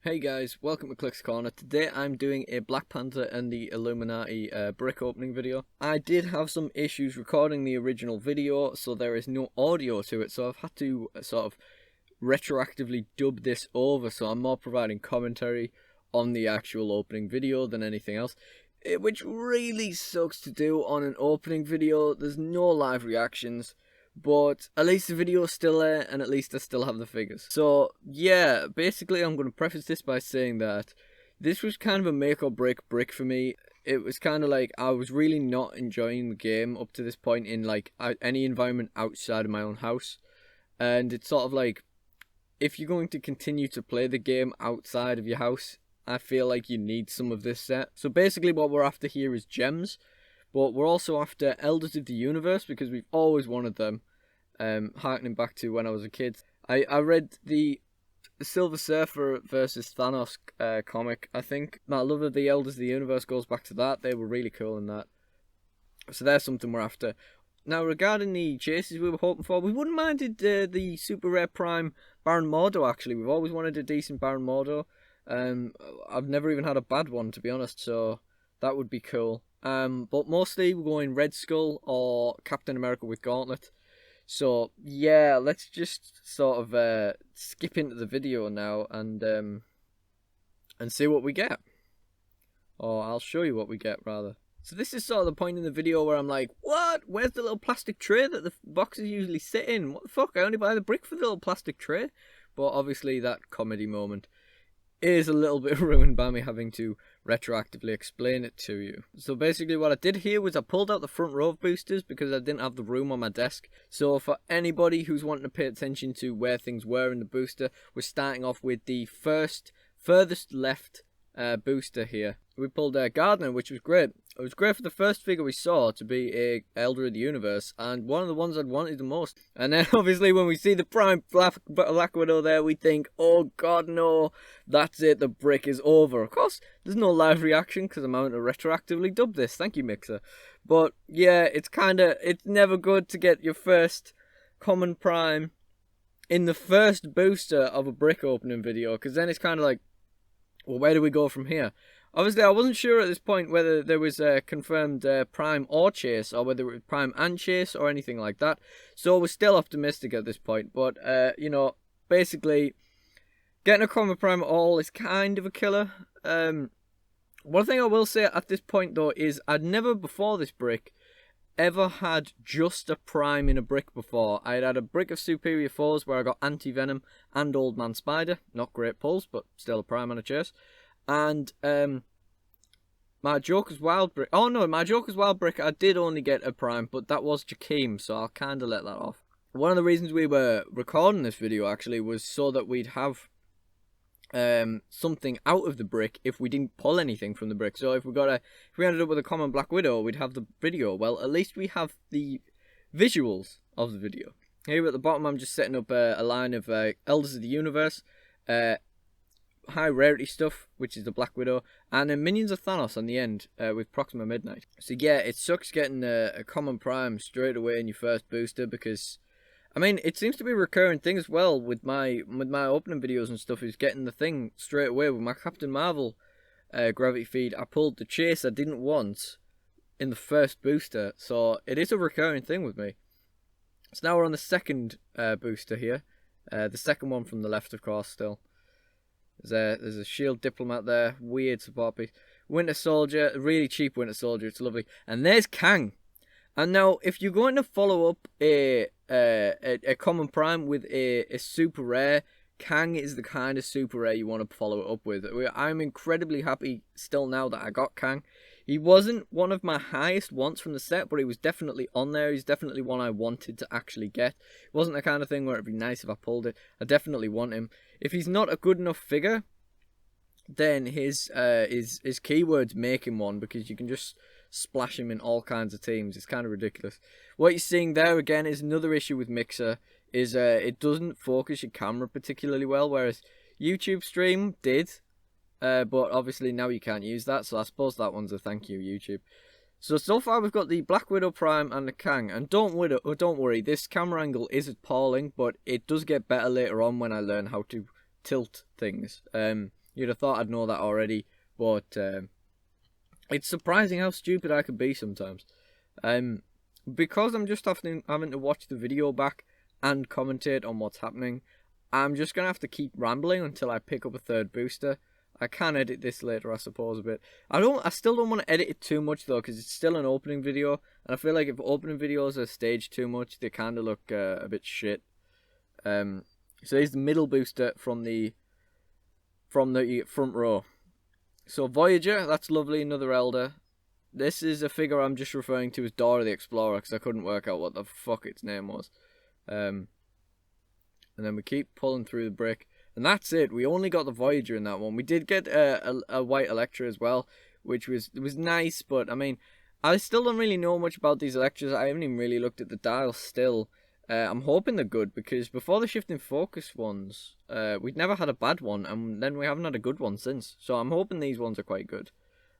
Hey guys, welcome to Clix Corner. Today I'm doing a Black Panther and the Illuminati brick opening video. I did have some issues recording the original video, so there is no audio to it, so I've had to sort of retroactively dub this over, so I'm more providing commentary on the actual opening video than anything else. Which really sucks to do on an opening video. There's no live reactions. But at least the video is still there, and at least I still have the figures. So, yeah, basically I'm going to preface this by saying that this was kind of a make or break brick for me. It was kind of like I was really not enjoying the game up to this point in like any environment outside of my own house. And it's sort of like, if you're going to continue to play the game outside of your house, I feel like you need some of this set. So basically what we're after here is gems. But we're also after Elders of the Universe because we've always wanted them. Harkening back to when I was a kid. I read the Silver Surfer versus Thanos comic, I think. My love of the Elders of the Universe goes back to that. They were really cool in that. So there's something we're after. Now, regarding the chases we were hoping for, we wouldn't mind the super rare prime Baron Mordo, actually. We've always wanted a decent Baron Mordo. I've never even had a bad one, to be honest, so that would be cool. But mostly we're going Red Skull or Captain America with Gauntlet. So yeah, let's just sort of skip into the video now and see what we get. Or I'll show you what we get, rather. So this is sort of the point in the video where I'm like, what? Where's the little plastic tray that the boxes usually sit in? What the fuck? I only buy the brick for the little plastic tray. But obviously that comedy moment is a little bit ruined by me having to retroactively explain it to you. So basically what I did here was I pulled out the front row of boosters because I didn't have the room on my desk. So for anybody who's wanting to pay attention to where things were in the booster, we're starting off with the furthest left booster here. We pulled Gardner, which was great. It was great for the first figure we saw to be a Elder of the Universe, and one of the ones I'd wanted the most. And then obviously when we see the prime Black Widow there, we think, oh god no, that's it, the brick is over. Of course, there's no live reaction because I'm having to retroactively dub this. Thank you, Mixer. But yeah, it's never good to get your first common prime in the first booster of a brick opening video, because then it's kind of like, well, where do we go from here? Obviously, I wasn't sure at this point whether there was a confirmed Prime or Chase, or whether it was Prime and Chase, or anything like that. So we're still optimistic at this point. But, you know, basically, getting a common Prime at all is kind of a killer. One thing I will say at this point, though, is I'd never, before this brick, ever had just a Prime in a brick before. I'd had a brick of Superior Foes where I got Anti-Venom and Old Man Spider. Not great pulls, but still a Prime and a Chase. And my Joker's Wild Brick. Oh no, my Joker's Wild Brick, I did only get a Prime, but that was Jakeem, so I'll kind of let that off. One of the reasons we were recording this video actually was so that we'd have something out of the brick if we didn't pull anything from the brick. So if we ended up with a common Black Widow, we'd have the video. Well, at least we have the visuals of the video. Here at the bottom, I'm just setting up a line of Elders of the Universe. High rarity stuff, which is the Black Widow, and then Minions of Thanos on the end with Proxima Midnight. So yeah, it sucks getting a common prime straight away in your first booster because, I mean, it seems to be a recurring thing as well with my opening videos and stuff, is getting the thing straight away. With my Captain Marvel gravity feed, I pulled the Chase I didn't want in the first booster, so it is a recurring thing with me. So now we're on the second booster here, the second one from the left, of course, still. There's a Shield Diplomat there, weird support piece. Winter Soldier, really cheap Winter Soldier, it's lovely. And there's Kang. And now, if you're going to follow up a common prime with a super rare, Kang is the kind of super rare you want to follow it up with. I'm incredibly happy still now that I got Kang. He wasn't one of my highest wants from the set, but he was definitely on there. He's definitely one I wanted to actually get. It wasn't the kind of thing where it'd be nice if I pulled it. I definitely want him. If he's not a good enough figure, then his keywords make him one, because you can just splash him in all kinds of teams. It's kind of ridiculous. What you're seeing there again is another issue with Mixer, is it doesn't focus your camera particularly well, whereas YouTube stream did. But obviously now you can't use that, so I suppose that one's a thank you, YouTube. So far we've got the Black Widow Prime and the Kang, and don't worry, this camera angle is appalling, but it does get better later on when I learn how to tilt things. You'd have thought I'd know that already, but it's surprising how stupid I can be sometimes. Because I'm just having to watch the video back and commentate on what's happening, I'm just going to have to keep rambling until I pick up a third booster. I can edit this later, I suppose, a bit. I still don't want to edit it too much, though, because it's still an opening video. And I feel like if opening videos are staged too much, they kind of look a bit shit. So here's the middle booster from the front row. So Voyager, that's lovely, another Elder. This is a figure I'm just referring to as Dora the Explorer, because I couldn't work out what the fuck its name was. And then we keep pulling through the brick. And that's it. We only got the Voyager in that one. We did get a white Electra as well, which was nice. But, I mean, I still don't really know much about these Electras. I haven't even really looked at the dial still. I'm hoping they're good, because before the shifting focus ones, we'd never had a bad one. And then we haven't had a good one since. So I'm hoping these ones are quite good.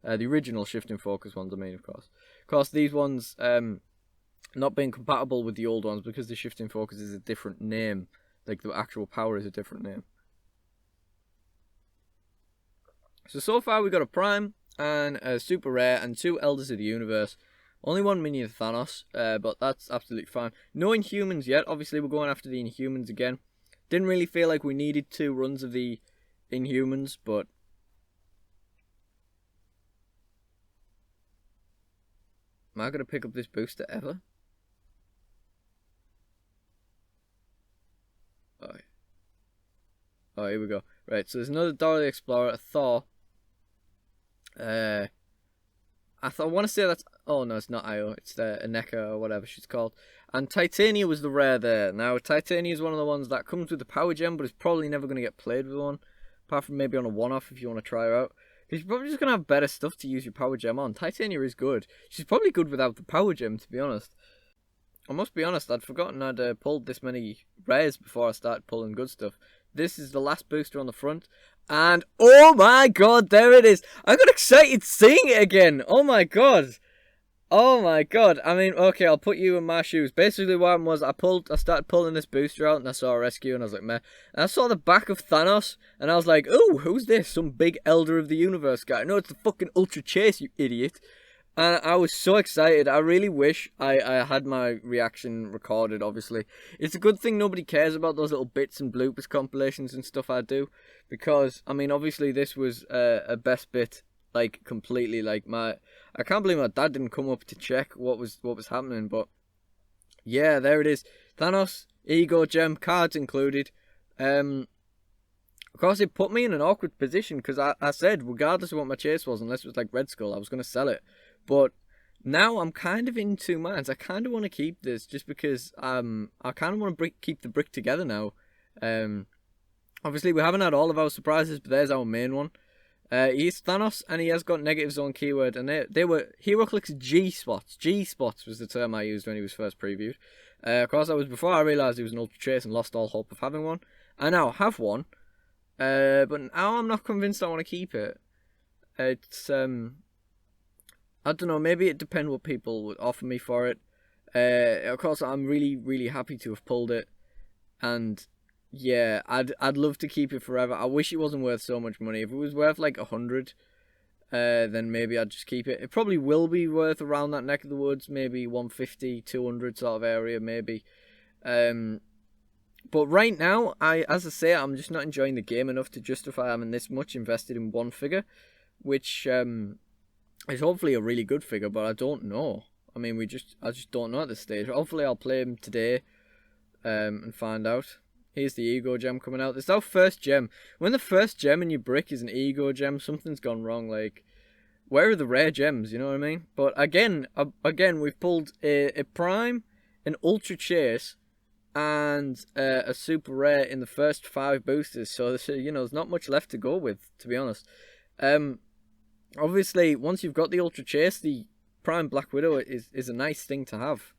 The original shifting focus ones, I mean, of course. Of course, these ones not being compatible with the old ones, because the shifting focus is a different name. Like, the actual power is a different name. So far we got a Prime and a Super Rare and 2 Elders of the Universe. Only 1 minion of Thanos, but that's absolutely fine. No Inhumans yet. Obviously we're going after the Inhumans again. Didn't really feel like we needed 2 runs of the Inhumans, but... Am I going to pick up this booster ever? Oh, here we go. Right, so there's another Dora the Explorer, a Thor. I want to say that's... Oh, no, it's not Io. It's the Aneka or whatever she's called. And Titania was the rare there. Now, Titania is one of the ones that comes with the power gem, but is probably never going to get played with one. Apart from maybe on a one-off if you want to try her out. Because you're probably just going to have better stuff to use your power gem on. Titania is good. She's probably good without the power gem, to be honest. I must be honest, I'd forgotten I'd pulled this many rares before I started pulling good stuff. This is the last booster on the front. And, oh my god, there it is. I got excited seeing it again. Oh my god. Oh my god. I mean, okay, I'll put you in my shoes. Basically what happened was I started pulling this booster out and I saw a rescue and I was like, meh. And I saw the back of Thanos and I was like, ooh, who's this? Some big Elder of the Universe guy. No, it's the fucking Ultra Chase, you idiot. And I was so excited. I really wish I had my reaction recorded, obviously. It's a good thing nobody cares about those little bits and bloopers compilations and stuff I do. Because, I mean, obviously this was a best bit, like, completely. Like, I can't believe my dad didn't come up to check what was happening. But, yeah, there it is. Thanos, Ego Gem, cards included. Of course, it put me in an awkward position. Because I said, regardless of what my chase was, unless it was like Red Skull, I was going to sell it. But now I'm kind of in 2 minds. I kind of want to keep this just because I kind of want to keep the brick together now. Obviously, we haven't had all of our surprises, but there's our main one. He's Thanos, and he has got negative zone keyword, and they were Heroclix G-spots. G-spots was the term I used when he was first previewed. Of course, that was before I realised he was an Ultra Chase and lost all hope of having one. I now have one, but now I'm not convinced I want to keep it. It's... I don't know, maybe it depends what people would offer me for it. Of course, I'm really, really happy to have pulled it. And, yeah, I'd love to keep it forever. I wish it wasn't worth so much money. If it was worth, like, 100, then maybe I'd just keep it. It probably will be worth around that neck of the woods. Maybe 150, 200 sort of area, maybe. But right now, as I say, I'm just not enjoying the game enough to justify having this much invested in one figure. Which, it's hopefully a really good figure, but I don't know. I mean, I just don't know at this stage. Hopefully I'll play him today and find out. Here's the Ego Gem coming out. It's our first gem. When the first gem in your brick is an Ego Gem, something's gone wrong. Like, where are the rare gems, you know what I mean? But again, we've pulled a Prime, an Ultra Chase, and a Super Rare in the first 5 boosters. So, there's not much left to go with, to be honest. Obviously, once you've got the Ultra Chase, the Prime Black Widow is a nice thing to have.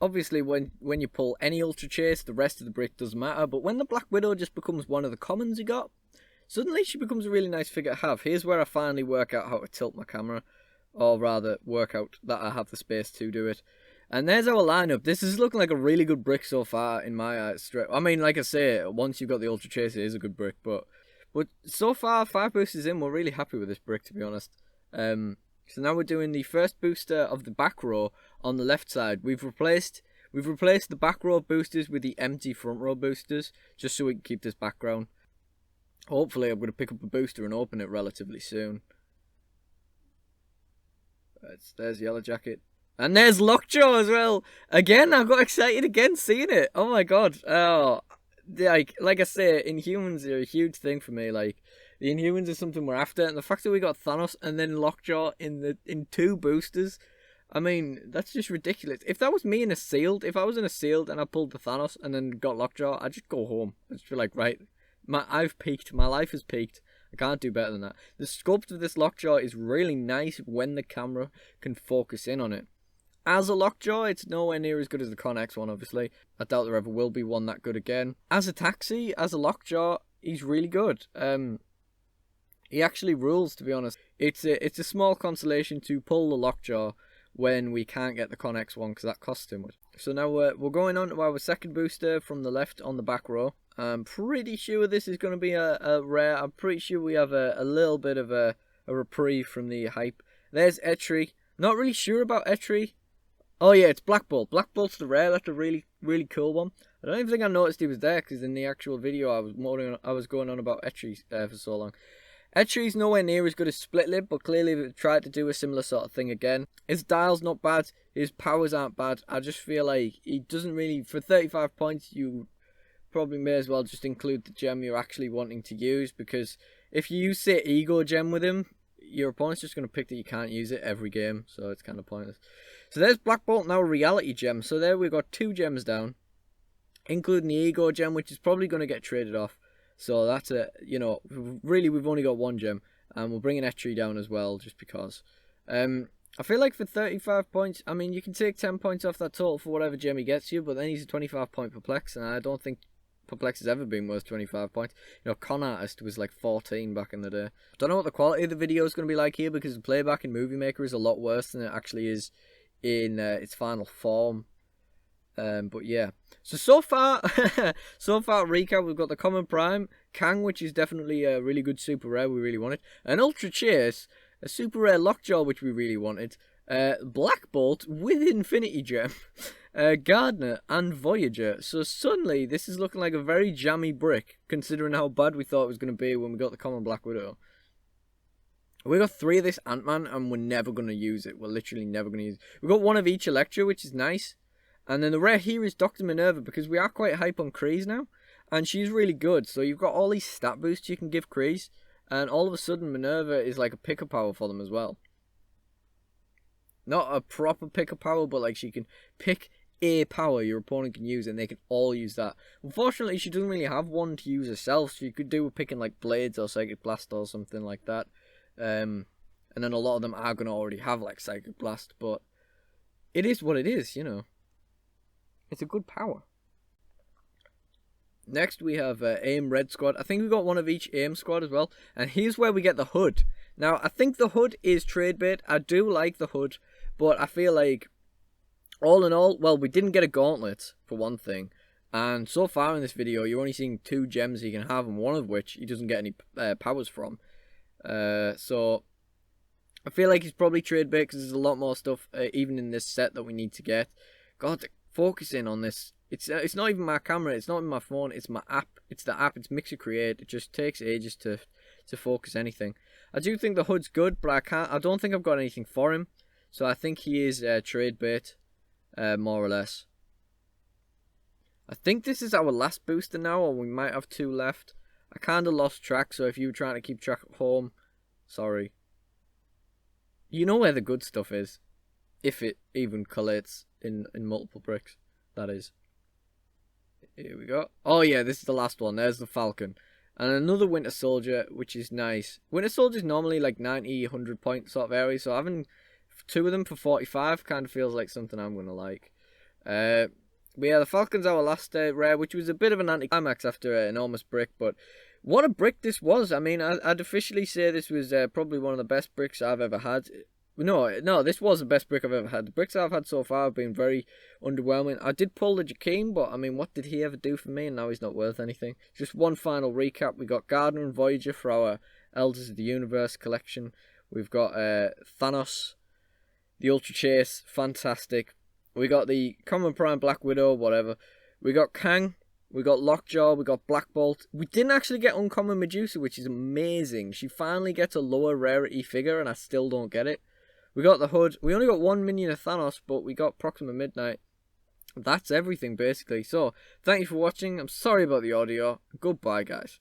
Obviously, when you pull any Ultra Chase, the rest of the brick doesn't matter. But when the Black Widow just becomes one of the commons you got, suddenly she becomes a really nice figure to have. Here's where I finally work out how to tilt my camera. Or rather, work out that I have the space to do it. And there's our lineup. This is looking like a really good brick so far in my eyes. I mean, like I say, once you've got the Ultra Chase, it is a good brick. But But so far, 5 boosters in, we're really happy with this brick, to be honest. So now we're doing the first booster of the back row on the left side. We've replaced the back row boosters with the empty front row boosters, just so we can keep this background. Hopefully I'm going to pick up a booster and open it relatively soon. There's Yellow Jacket. And there's Lockjaw as well. Again, I got excited again seeing it. Oh my god. Oh, like I say, Inhumans are a huge thing for me. Like, the Inhumans are something we're after, and the fact that we got Thanos and then Lockjaw in 2 boosters, I mean, that's just ridiculous. If that was me in a sealed, if I was in a sealed and I pulled the Thanos and then got Lockjaw, I'd just go home. I'd just be like, right, I've peaked. My life has peaked. I can't do better than that. The sculpt of this Lockjaw is really nice when the camera can focus in on it. As a Lockjaw, it's nowhere near as good as the Connex one, obviously. I doubt there ever will be one that good again. As a Taxi, as a Lockjaw, he's really good. He actually rules, to be honest. It's a small consolation to pull the Lockjaw when we can't get the Connex one, because that costs too much. So now we're going on to our second booster from the left on the back row. I'm pretty sure this is going to be a rare. I'm pretty sure we have a little bit of a reprieve from the hype. There's Etri. Not really sure about Etri. Oh yeah, it's Black Bolt. Black Bolt's the rare. That's a really, really cool one. I don't even think I noticed he was there, because in the actual video I was going on about Etri for so long. Etri's nowhere near as good as Split Lip, but clearly they've tried to do a similar sort of thing again. His dial's not bad, his powers aren't bad. I just feel like he doesn't really, for 35 points, you probably may as well just include the gem you're actually wanting to use, because if you use, say, Ego Gem with him, your opponent's just going to pick that you can't use it every game, so it's kind of pointless. So there's Black Bolt, now Reality Gem. So there we've got 2 gems down, including the Ego Gem, which is probably going to get traded off. So that's really we've only got 1 gem, and we'll bring an Etri down as well, just because. I feel like for 35 points, I mean, you can take 10 points off that total for whatever gem he gets you, but then he's a 25 point Perplex, and I don't think Perplex has ever been worth 25 points. You know, Con Artist was like 14 back in the day. Don't know what the quality of the video is going to be like here, because the playback in Movie Maker is a lot worse than it actually is in its final form. But yeah, so far recap, we've got the Common Prime, Kang, which is definitely a really good super rare we really wanted, an Ultra Chase, a super rare Lockjaw which we really wanted, Black Bolt with Infinity Gem, Gardener and Voyager. So suddenly this is looking like a very jammy brick, considering how bad we thought it was going to be when we got the Common Black Widow. We got 3 of this Ant-Man and we're never going to use it. We're literally never going to use it. We got 1 of each Elektra, which is nice. And then the rare here is Dr. Minerva, because we are quite hype on Kreese now. And she's really good. So you've got all these stat boosts you can give Kreese. And all of a sudden Minerva is like a picker power for them as well. Not a proper picker power, but like she can pick a power your opponent can use, and they can all use that. Unfortunately, she doesn't really have one to use herself. So you could do with picking like Blades or Psychic Blast or something like that. And then a lot of them are going to already have like Psychic Blast. But it is what it is, you know. It's a good power. Next we have AIM Red Squad. I think we got 1 of each AIM squad as well. And here's where we get the hood. Now, I think the hood is trade bait. I do like the hood. But I feel like, all in all, well, we didn't get a gauntlet, for one thing. And so far in this video, you're only seeing 2 gems he can have, and 1 of which he doesn't get any powers from. So, I feel like he's probably trade bait, because there's a lot more stuff, even in this set, that we need to get. God, focusing on this, it's not even my camera, it's not even my phone, it's my app, it's the app, it's Mixer Create. It just takes ages to focus anything. I do think the hood's good, but I don't think I've got anything for him, so I think he is trade bait, more or less. I think this is our last booster now, or we might have 2 left. I kind of lost track, so if you were trying to keep track at home, sorry. You know where the good stuff is, if it even collates in multiple bricks, that is. Here we go. Oh yeah, this is the last one. There's the Falcon. And another Winter Soldier, which is nice. Winter Soldier is normally like 90, 100 point sort of area, so having 2 of them for 45 kind of feels like something I'm going to like. But yeah, the Falcon's our last rare, which was a bit of an anticlimax after an enormous brick, but what a brick this was. I mean, I'd officially say this was probably one of the best bricks I've ever had. No, this was the best brick I've ever had. The bricks I've had so far have been very underwhelming. I did pull the Jakeem, but I mean, what did he ever do for me? And now he's not worth anything. Just one final recap. We got Gardener and Voyager for our Elders of the Universe collection. We've got Thanos, the Ultra Chase, fantastic. We got the Common Prime Black Widow, whatever. We got Kang. We got Lockjaw, we got Black Bolt. We didn't actually get Uncommon Medusa, which is amazing. She finally gets a lower rarity figure, and I still don't get it. We got the Hood. We only got one minion of Thanos, but we got Proxima Midnight. That's everything, basically. So, thank you for watching. I'm sorry about the audio. Goodbye, guys.